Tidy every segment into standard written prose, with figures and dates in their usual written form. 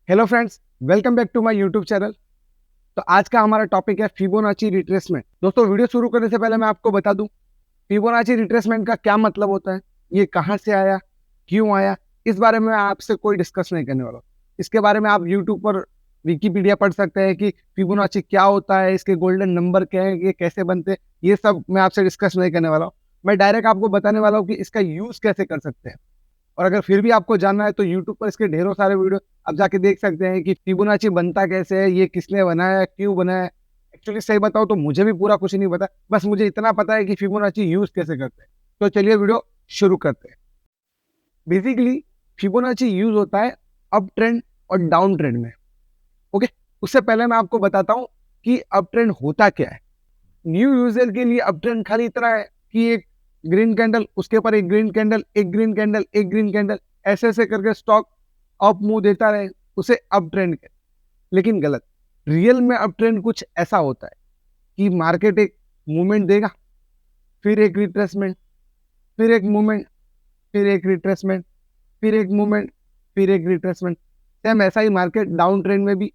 Hello friends, welcome back to my YouTube channel. तो आज का हमारा टॉपिक है फिबोनाची रिट्रेसमेंट। दोस्तों, वीडियो शुरू करने से पहले मैं आपको बता दूं फिबोनाची रिट्रेसमेंट का क्या मतलब होता है, ये कहाँ से आया, क्यों आया। इस बारे में आपसे कोई डिस्कस नहीं करने वाला हूं। इसके बारे में आप यूट्यूब पर विकीपीडिया पढ़ सकते हैं कि फिबोनाची क्या होता है, इसके गोल्डन नंबर क्या है, ये कैसे बनते हैं। ये सब मैं आपसे डिस्कस नहीं करने वाला हूँ। मैं डायरेक्ट आपको बताने वाला हूँ कि इसका यूज कैसे कर सकते हैं। और अगर फिर भी आपको जानना है तो यूट्यूब पर इसके ढेरों सारे वीडियो आप जाके देख सकते हैं कि फिबोनाची बनता कैसे है, ये किसने बनाया है, क्यों बनाया है। एक्चुअली सही बताओ तो मुझे भी पूरा कुछ नहीं पता, बस मुझे इतना पता है कि फिबोनाची यूज कैसे करते हैं। तो चलिए वीडियो शुरू करते हैं। बेसिकली फिबोनाची यूज होता है अप ट्रेंड और डाउन ट्रेंड में। ओके, उससे पहले मैं आपको बताता हूँ कि अप ट्रेंड होता क्या है। न्यू यूजर के लिए अप ट्रेंड खाली इतना है कि एक ग्रीन कैंडल, उसके ऊपर एक ग्रीन कैंडल, एक ग्रीन कैंडल, एक ग्रीन कैंडल, ऐसे ऐसे करके स्टॉक अप मूव देता रहे, उसे अप ट्रेंड कहते हैं। लेकिन गलत। रियल में अप ट्रेंड कुछ ऐसा होता है कि मार्केट एक मूवमेंट देगा, फिर एक रिट्रेसमेंट, फिर एक मूवमेंट, फिर एक रिट्रेसमेंट, फिर एक मूवमेंट, फिर एक रिट्रेसमेंट। सेम ऐसा ही मार्केट डाउन ट्रेंड में भी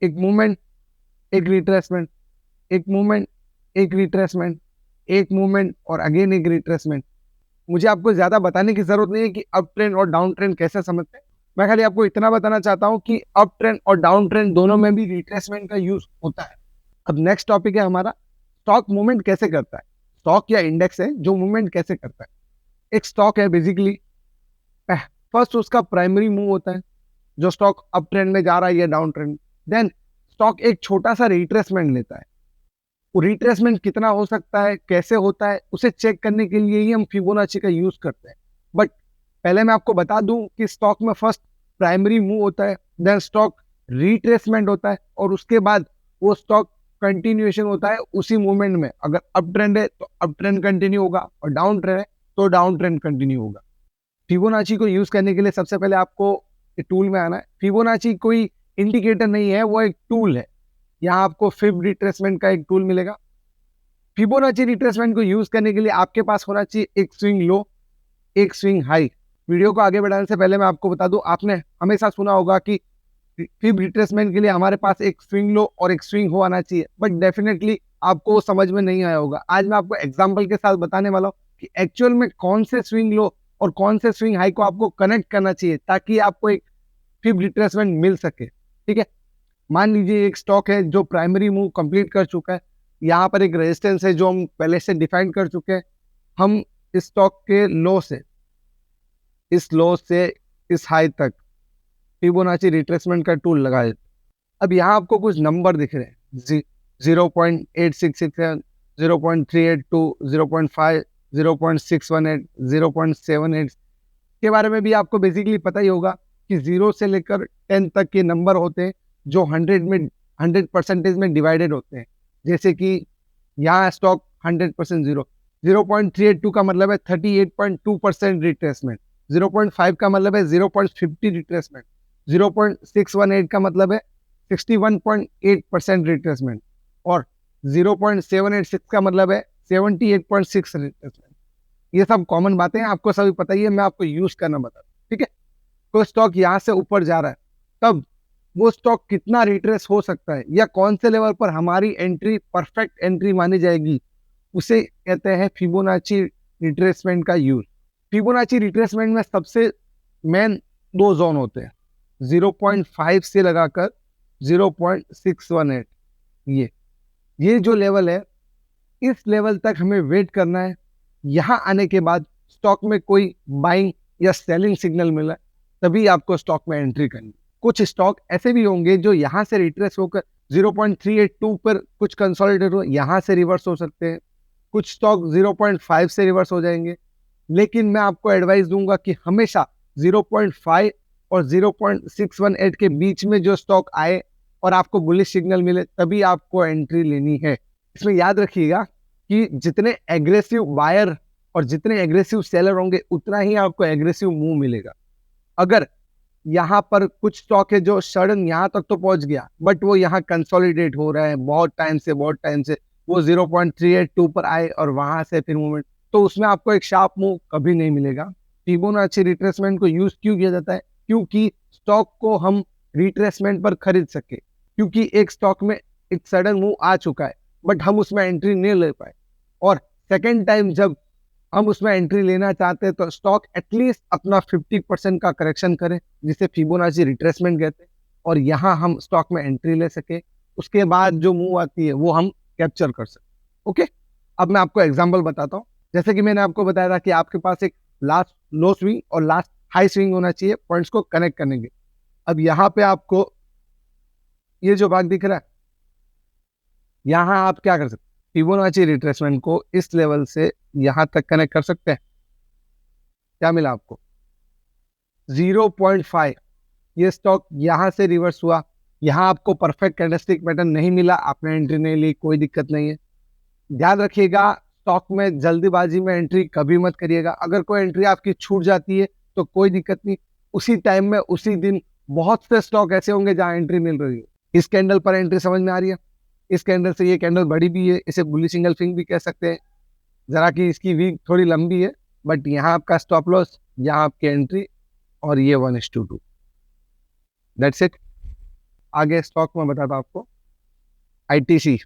एक मूवमेंट, एक रिट्रेसमेंट, एक मूवमेंट, एक रिट्रेसमेंट, एक मूवमेंट और अगेन एक रिट्रेसमेंट। मुझे आपको ज्यादा बताने की जरूरत नहीं है कि अप ट्रेंड और डाउन ट्रेंड कैसे समझते हैं। मैं खाली आपको इतना बताना चाहता हूं कि अप ट्रेंड और डाउन ट्रेंड दोनों में भी रिट्रेसमेंट का यूज होता है। अब नेक्स्ट टॉपिक है हमारा, स्टॉक मूवमेंट कैसे करता है। स्टॉक या इंडेक्स है जो मूवमेंट कैसे करता है। एक स्टॉक है बेसिकली, फर्स्ट उसका प्राइमरी मूव होता है, जो स्टॉक अप ट्रेंड में जा रहा है या डाउन ट्रेंड। देन स्टॉक एक छोटा सा रिट्रेसमेंट लेता है। वो रिट्रेसमेंट कितना हो सकता है, कैसे होता है, उसे चेक करने के लिए ही हम फिबोनाची का यूज करते हैं। बट पहले मैं आपको बता दूं कि स्टॉक में फर्स्ट प्राइमरी मूव होता है, देन स्टॉक रिट्रेसमेंट होता है, और उसके बाद वो स्टॉक कंटिन्यूएशन होता है उसी मूवमेंट में। अगर अप ट्रेंड है तो अप ट्रेंड कंटिन्यू होगा, और डाउन ट्रेंड है तो डाउन ट्रेंड कंटिन्यू होगा। फिबोनाची को यूज करने के लिए सबसे पहले आपको टूल में आना है। फिबोनाची कोई इंडिकेटर नहीं है, वो एक टूल है। यहाँ आपको फिब रिट्रेसमेंट का एक टूल मिलेगा। फिबोनाची रिट्रेसमेंट को यूज करने के लिए आपके पास होना चाहिए एक स्विंग लो, एक स्विंग हाई। वीडियो को आगे बढ़ाने से पहले मैं आपको बता दूं, आपने हमेशा सुना होगा कि फिब रिट्रेसमेंट के लिए हमारे पास एक स्विंग लो और एक स्विंग हो आना चाहिए, बट डेफिनेटली आपको समझ में नहीं आया होगा। आज मैं आपको एग्जांपल के साथ बताने वाला हूँ कि एक्चुअल में कौन से स्विंग लो और कौन से स्विंग हाई को आपको कनेक्ट करना चाहिए ताकि आपको एक फिब रिट्रेसमेंट मिल सके। ठीक है, मान लीजिए एक स्टॉक है जो प्राइमरी मूव कंप्लीट कर चुका है। यहाँ पर एक रेजिस्टेंस है जो हम पहले से डिफाइन कर चुके हैं। हम इस स्टॉक के लो से, इस लो से इस हाई तक फिबोनाची रिट्रेसमेंट का टूल लगाए। अब यहाँ आपको कुछ नंबर दिख रहे हैं, 0.8667, 0.382, 0.5, 0.618, 0.78 के बारे में भी आपको बेसिकली पता ही होगा कि 0 से लेकर 10 तक के नंबर होते हैं जो 100% में डिवाइडेड होते हैं। जैसे कि यहाँ स्टॉक 100% 0.382 का मतलब है 38.2% रिट्रेसमेंट, 0.5 का मतलब है 0.50 रिट्रेसमेंट, 0.618 का मतलब है 61.8% रिट्रेसमेंट, और 0.786 का मतलब है 78.6 रिट्रेसमेंट। ये सब कॉमन बातें हैं, आपको सभी पता ही है, मैं आपको यूज करना बता दूं। ठीक है, तो स्टॉक यहाँ से ऊपर जा रहा है, तब वो स्टॉक कितना रिट्रेस हो सकता है या कौन से लेवल पर हमारी एंट्री परफेक्ट एंट्री मानी जाएगी, उसे कहते हैं फिबोनाची रिट्रेसमेंट का यूज। फिबोनाची रिट्रेसमेंट में सबसे मेन दो जोन होते हैं, 0.5 से लगाकर 0.618। ये जो लेवल है, इस लेवल तक हमें वेट करना है। यहाँ आने के बाद स्टॉक में कोई बाइंग या सेलिंग सिग्नल मिला, तभी आपको स्टॉक में एंट्री करनी। कुछ स्टॉक ऐसे भी होंगे जो यहाँ से रिट्रेस होकर 0.382 पर कुछ कंसोलिडेट हो, यहाँ से रिवर्स हो सकते हैं। कुछ स्टॉक 0.5 से रिवर्स हो जाएंगे। लेकिन मैं आपको एडवाइस दूंगा कि हमेशा 0.5 और 0.618 के बीच में जो स्टॉक आए और आपको बुलिश सिग्नल मिले, तभी आपको एंट्री लेनी है। इसमें याद रखिएगा कि जितने एग्रेसिव बायर और जितने एग्रेसिव सेलर होंगे, उतना ही आपको एग्रेसिव मूव मिलेगा। अगर यहाँ पर कुछ स्टॉक है जो सडन यहाँ तक तो पहुंच गया, बट वो यहाँ कंसोलिडेट हो रहा है बहुत टाइम से वो 0.382 पर आए और वहां से फिर मूवमेंट, तो उसमें आपको एक शार्प मूव कभी नहीं मिलेगा। फिबोनाची रिट्रेसमेंट को यूज क्यों किया जाता है? क्योंकि स्टॉक को हम रिट्रेसमेंट पर खरीद सके, क्योंकि एक स्टॉक में एक सडन मूव आ चुका है बट हम उसमें एंट्री नहीं ले पाए, और सेकेंड टाइम जब हम उसमें एंट्री लेना चाहते हैं तो स्टॉक एटलीस्ट अपना 50% का करेक्शन करे, जिसे फिबोनाची रिट्रेसमेंट कहते हैं, और यहाँ हम स्टॉक में एंट्री ले सके, उसके बाद जो मूव आती है वो हम कैप्चर कर सकते। ओके, अब मैं आपको एग्जांपल बताता हूँ। जैसे कि मैंने आपको बताया था कि आपके पास एक लास्ट लो स्विंग और लास्ट हाई स्विंग होना चाहिए पॉइंट्स को कनेक्ट करने के। अब यहाँ पे आपको ये जो भाग दिख रहा है, यहाँ आप क्या कर सकते हैं, फिबोनाची रिट्रेसमेंट को इस लेवल से यहाँ तक कनेक्ट कर सकते हैं। क्या मिला आपको? 0.5। ये स्टॉक यहाँ से रिवर्स हुआ, यहाँ आपको परफेक्ट कैंडलस्टिक पैटर्न नहीं मिला, आपने एंट्री नहीं ली, कोई दिक्कत नहीं है। ध्यान रखिएगा, स्टॉक में जल्दीबाजी में एंट्री कभी मत करिएगा। अगर कोई एंट्री आपकी छूट जाती है तो कोई दिक्कत नहीं, उसी टाइम में उसी दिन बहुत से स्टॉक ऐसे होंगे जहां एंट्री मिल रही है। इस कैंडल पर एंट्री समझ में आ रही है? इस कैंडल से ये कैंडल बड़ी भी है, इसे बुलिश इंगल्फिंग भी कह सकते हैं, जरा कि इसकी वीक थोड़ी लंबी है, बट यहाँ आपका स्टॉप लॉस, यहाँ आपकी एंट्री, और ये 1:2। That's it. आगे स्टॉक में बताता हूं आपको। आईटीसी,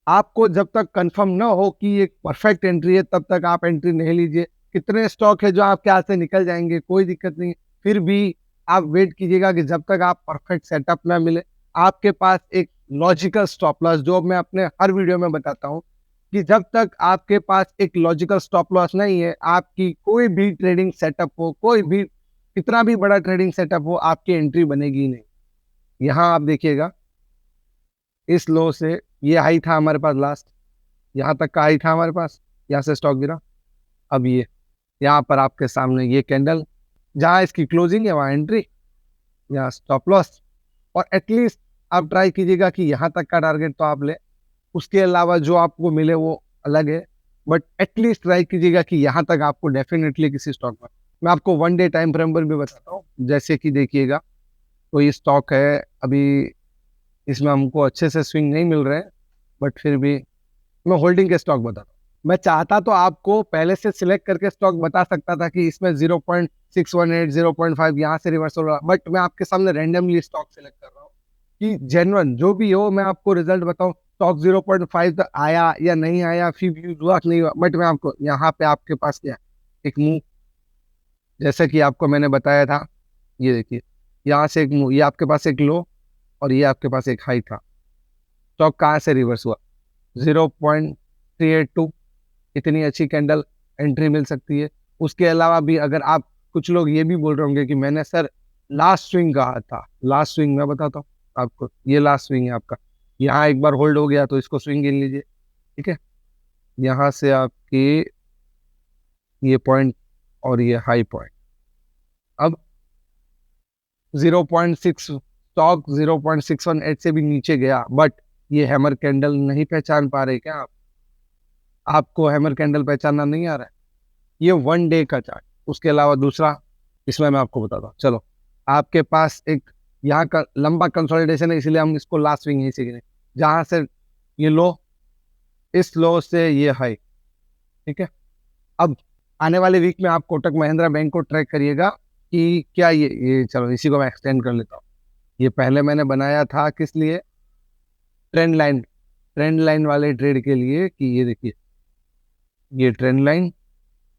आपको जब तक कंफर्म ना हो कि एक परफेक्ट एंट्री है तब तक आप एंट्री नहीं लीजिए। कितने स्टॉक है जो आपके हाथ से निकल जाएंगे, कोई दिक्कत नहीं, फिर भी आप वेट कीजिएगा कि जब तक आप परफेक्ट सेटअप ना मिले, आपके पास एक लॉजिकल स्टॉप लॉस, जो मैं अपने हर वीडियो में बताता हूं कि जब तक आपके पास एक लॉजिकल स्टॉप लॉस नहीं है, आपकी कोई भी ट्रेडिंग सेटअप हो, कोई भी कितना भी बड़ा ट्रेडिंग सेटअप हो, आपकी एंट्री बनेगी नहीं। यहाँ आप देखिएगा, इस लो से ये हाई था हमारे पास, लास्ट यहाँ तक का हाई था हमारे पास, यहाँ से स्टॉक गिरा। अब ये यहाँ पर आपके सामने ये कैंडल, जहाँ इसकी क्लोजिंग है वहाँ एंट्री, यहाँ स्टॉप लॉस, और एटलीस्ट आप ट्राई कीजिएगा कि यहाँ तक का टारगेट तो आप ले, उसके अलावा जो आपको मिले वो अलग है, बट एटलीस्ट ट्राई कीजिएगा कि यहाँ तक आपको डेफिनेटली किसी स्टॉक में। मैं आपको 1 डे टाइम फ्रेम पर भी बताता हूँ। जैसे कि देखिएगा, तो ये स्टॉक है, अभी इसमें हमको अच्छे से स्विंग नहीं मिल रहे हैं, बट फिर भी मैं होल्डिंग के स्टॉक बताता हूँ। मैं चाहता तो आपको पहले से सिलेक्ट करके स्टॉक बता सकता था कि इसमें 0.618, 0.5 यहाँ से रिवर्स हो रहा, बट मैं आपके सामने रैंडमली स्टॉक सिलेक्ट कर रहा हूँ कि जेन्युइन जो भी हो मैं आपको रिजल्ट बताऊं। स्टॉक 0.5 तक आया या नहीं आया, फिर यूज हुआ नहीं हुआ, बट मैं आपको यहाँ पे आपके पास क्या एक मूव, जैसे कि आपको मैंने बताया था, ये देखिए यहाँ से एक मूव, ये आपके पास एक लो और ये आपके पास एक हाई था। स्टॉक कहाँ से रिवर्स हुआ? 0.382। इतनी अच्छी कैंडल, एंट्री मिल सकती है। उसके अलावा भी अगर आप, कुछ लोग ये भी बोल रहे होंगे कि मैंने सर लास्ट स्विंग कहा था, लास्ट स्विंग मैं बताता हूँ आपको, ये लास्ट स्विंग है आपका, यहाँ एक बार होल्ड हो गया तो इसको स्विंग गिन लीजिए, ठीक है। यहाँ से आपकी ये पॉइंट और ये हाई पॉइंट, अब 0.6, स्टॉक 0.618 से भी नीचे गया, बट ये हैमर कैंडल नहीं पहचान पा रहे क्या आप? आपको हैमर कैंडल पहचानना नहीं आ रहा है? ये 1 डे का चार्ट। उसके अलावा दूसरा, इसमें मैं आपको बताता हूँ। चलो, आपके पास एक यहाँ का लंबा कंसोलिडेशन है, इसलिए हम इसको लास्ट स्विंग यहीं से गिने, जहां से ये लो, इस लो से ये हाई, ठीक है। अब आने वाले वीक में आप कोटक महिंद्रा बैंक को ट्रैक करिएगा कि क्या ये चलो इसी को मैं एक्सटेंड कर लेता हूँ। ये पहले मैंने बनाया था किस लिए? ट्रेंड लाइन वाले ट्रेड के लिए, कि ये देखिए ये ट्रेंड लाइन,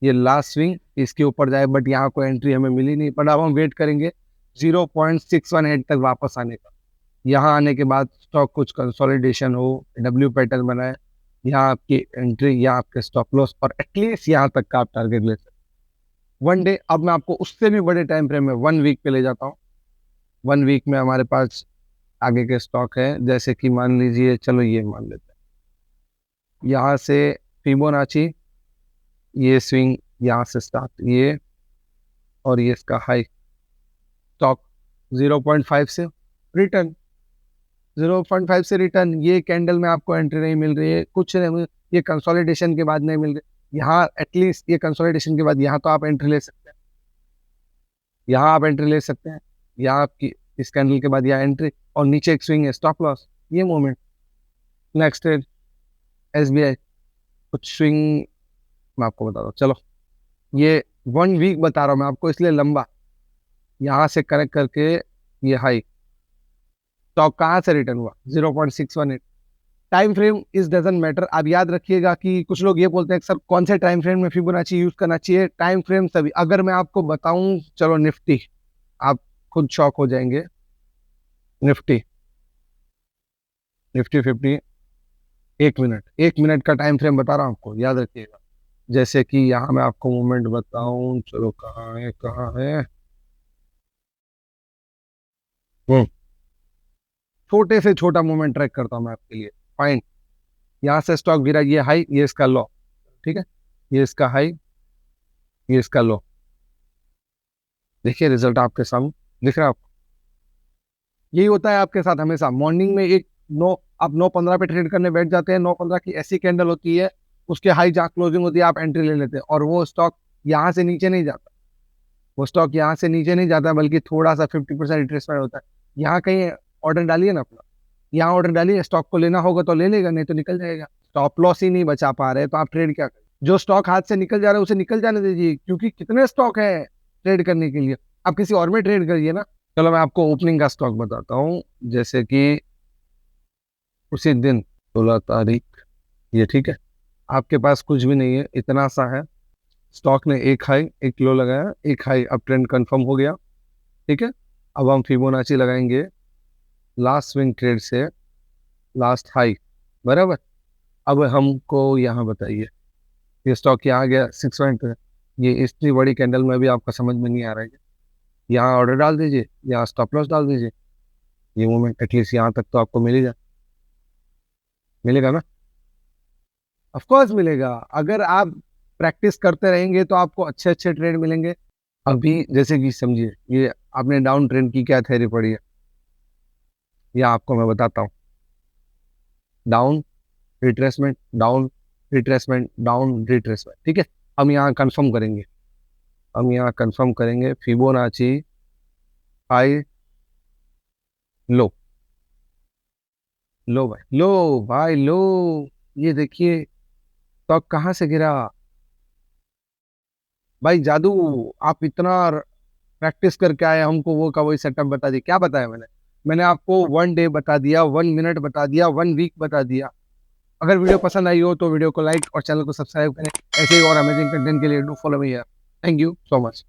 ये लास्ट स्विंग इसके ऊपर जाए, बट यहाँ कोई एंट्री हमें मिली नहीं, पर अब हम वेट करेंगे 0.618 तक वापस आने का। यहाँ आने के बाद स्टॉक कुछ कंसोलिडेशन हो, डब्ल्यू पैटर्न बनाए, यहाँ आपकी एंट्री, यहाँ आपके स्टॉप लॉस, और एटलीस्ट यहाँ तक का आप टारगेट ले सकते 1 डे। अब मैं आपको उससे भी बड़े टाइम फ्रेम में 1 वीक पे ले जाता हूँ। 1 वीक में हमारे पास आगे के स्टॉक है, जैसे कि मान लीजिए, चलो ये मान लेते हैं, यहाँ से फिबोनाची, ये स्विंग यहाँ से स्टार्ट, ये और ये इसका हाई, स्टॉक 0.5 से रिटर्न, 0.5 से रिटर्न, ये कैंडल में आपको एंट्री नहीं मिल रही है, कुछ नहीं, ये कंसोलिडेशन के बाद नहीं मिल रही, यहाँ एटलीस्ट ये कंसोलिडेशन के बाद यहाँ तो आप एंट्री ले सकते हैं, यहाँ आप एंट्री ले सकते हैं, यहाँ आपकी इस कैंडल के बाद यहाँ एंट्री, और नीचे एक स्विंग है, स्टॉप लॉस, ये मूवमेंट। नेक्स्ट है SBI, कुछ स्विंग मैं आपको बता दूँ। चलो, ये 1 वीक बता रहा हूँ मैं आपको, इसलिए लंबा, यहाँ से कनेक्ट करके ये हाई, स्टॉक कहाँ से रिटर्न हुआ 0.618। Time frame is doesn't matter. आप याद रखिएगा कि कुछ लोग ये बोलते हैं सर कौन से टाइम फ्रेम में फिबोनाची यूज करना चाहिए। टाइम फ्रेम सभी, अगर मैं आपको बताऊं, चलो निफ्टी, आप खुद शॉक हो जाएंगे। निफ्टी, निफ्टी 50, 1 मिनट का टाइम फ्रेम बता रहा हूं आपको, याद रखिएगा। जैसे कि यहाँ मैं आपको मूवमेंट बताऊं, चलो कहाँ है कहाँ है। हम्म, छोटे से छोटा मूवमेंट ट्रैक करता हूं मैं आपके लिए। फाइन, यहाँ से स्टॉक गिरा, ये हाई, ये इसका लो, ठीक है, ये इसका हाई, ये इसका लो। देखिए रिजल्ट आपके सामने दिख रहा है आपको। यही होता है आपके साथ हमेशा। मॉर्निंग में एक नौ, आप 9:15 पे ट्रेड करने बैठ जाते हैं, 9:15 की ऐसी कैंडल होती है, उसके हाई जहाँ क्लोजिंग होती है आप एंट्री ले लेते हैं, और वो स्टॉक यहाँ से नीचे नहीं जाता। वो स्टॉक यहाँ से नीचे नहीं जाता, बल्कि थोड़ा सा 50% रिट्रेसमेंट होता है। यहाँ कहीं ऑर्डर डालिए ना अपना, यहाँ ऑर्डर डालिए, स्टॉक को लेना होगा तो ले लेगा, नहीं तो निकल जाएगा। स्टॉप लॉस ही नहीं बचा पा रहे तो आप ट्रेड क्या करें। जो स्टॉक हाथ से निकल जा रहा है उसे निकल जाने दीजिए, क्योंकि कितने स्टॉक है ट्रेड करने के लिए। आप किसी और में ट्रेड करिए ना। चलो मैं आपको ओपनिंग का स्टॉक बताता हूँ। जैसे कि उसी दिन 16 तारीख, ये ठीक है, आपके पास कुछ भी नहीं है, इतना सा है। स्टॉक ने एक हाई एक लो लगाया, एक हाई, अब ट्रेंड कंफर्म हो गया, ठीक है। अब हम फिबोनाची लगाएंगे लास्ट स्विंग ट्रेड से लास्ट हाई, बराबर। अब हमको यहाँ बताइए, ये स्टॉक यहाँ गया 6 पॉइंट, ये इतनी बड़ी कैंडल में भी आपका समझ में नहीं आ रहा है। यहाँ ऑर्डर डाल दीजिए, यहाँ स्टॉप लॉस डाल दीजिए, ये मूवमेंट एटलीस्ट यहाँ तक तो आपको मिल ही जाए, मिलेगा ना। ऑफ कोर्स मिलेगा। अगर आप प्रैक्टिस करते रहेंगे तो आपको अच्छे अच्छे ट्रेड मिलेंगे। अभी जैसे कि समझिए, ये आपने डाउन ट्रेंड की क्या थ्योरी पढ़ी है, ये आपको मैं बताता हूँ। Down retracement, down retracement, down retracement, ठीक है। हम यहाँ कंफर्म करेंगे, हम यहाँ कंफर्म करेंगे फिबोनाची हाई लो, लो भाई लो, भाई लो। ये देखिए स्टॉक कहाँ से गिरा, भाई जादू। आप इतना प्रैक्टिस करके आए, हमको वो का वही सेटअप बता दिया। क्या बताया मैंने? मैंने आपको 1 डे बता दिया, 1 मिनट बता दिया, 1 वीक बता दिया। अगर वीडियो पसंद आई हो तो वीडियो को लाइक और चैनल को सब्सक्राइब करें। ऐसे ही और अमेजिंग कंटेंट के लिए do follow me here. Thank you so much.